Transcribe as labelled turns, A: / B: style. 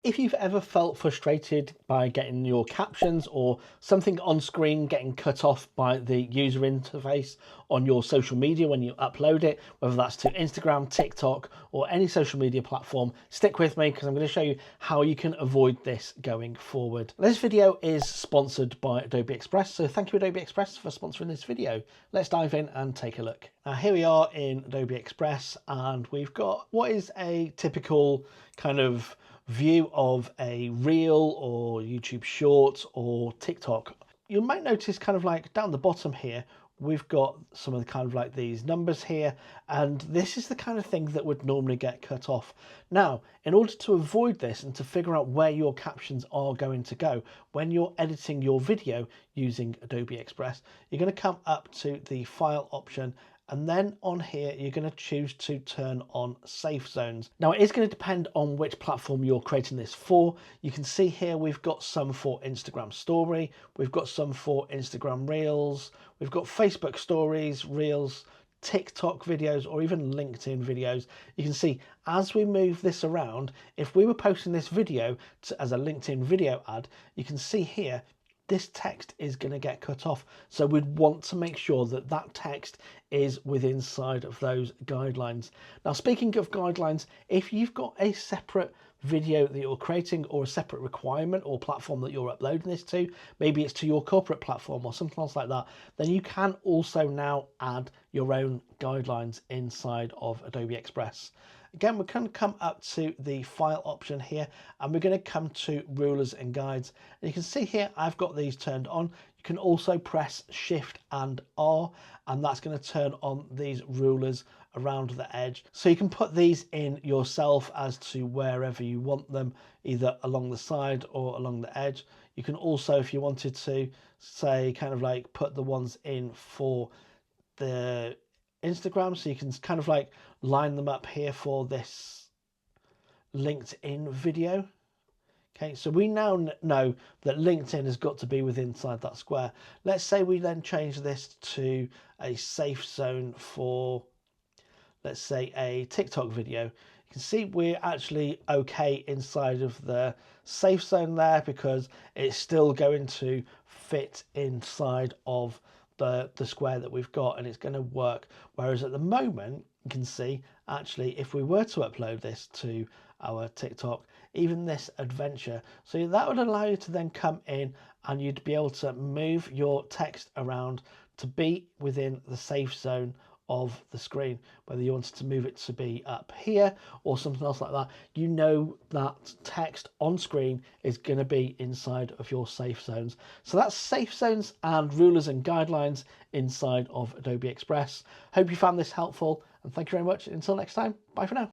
A: If you've ever felt frustrated by getting your captions or something on screen getting cut off by the user interface on your social media when you upload it, whether that's to Instagram, TikTok, or any social media platform, stick with me because I'm going to show you how you can avoid this going forward. This video is sponsored by Adobe Express, so thank you Adobe Express for sponsoring this video. Let's dive in and take a look. Now here we are in Adobe Express and we've got what is a typical kind of view of a reel or YouTube short or TikTok. You might notice kind of like down the bottom here, we've got some of the kind of like these numbers here, and this is the kind of thing that would normally get cut off. Now, in order to avoid this and to figure out where your captions are going to go, when you're editing your video using Adobe Express, you're going to come up to the file option, and then on here, you're going to choose to turn on safe zones. Now it is going to depend on which platform you're creating this for. You can see here, we've got some for Instagram story. We've got some for Instagram reels. We've got Facebook stories, reels, TikTok videos, or even LinkedIn videos. You can see as we move this around, if we were posting this video as a LinkedIn video ad, you can see here, this text is going to get cut off. So we'd want to make sure that that text is within inside of those guidelines. Now, speaking of guidelines, if you've got a separate video that you're creating or a separate requirement or platform that you're uploading this to, maybe it's to your corporate platform or something else like that, then you can also now add your own guidelines inside of Adobe Express. Again, we're going to come up to the file option here and we're going to come to rulers and guides. And you can see here, I've got these turned on. You can also press Shift and R, and that's going to turn on these rulers around the edge. So you can put these in yourself as to wherever you want them, either along the side or along the edge. You can also, if you wanted to, say, kind of like put the ones in for the Instagram, so you can kind of like line them up here for this LinkedIn video. Okay, so we now know that LinkedIn has got to be within inside that square. Let's say we then change this to a safe zone for, let's say, a TikTok video. You can see we're actually okay inside of the safe zone there because it's still going to fit inside of the square that we've got, and it's going to work. Whereas at the moment, you can see actually if we were to upload this to our TikTok, even this adventure, so that would allow you to then come in and you'd be able to move your text around to be within the safe zone of the screen, whether you wanted to move it to be up here or something else like that. You know that text on screen is going to be inside of your safe zones. So that's safe zones and rulers and guidelines inside of Adobe Express. Hope you found this helpful, and thank you very much. Until next time, bye for now.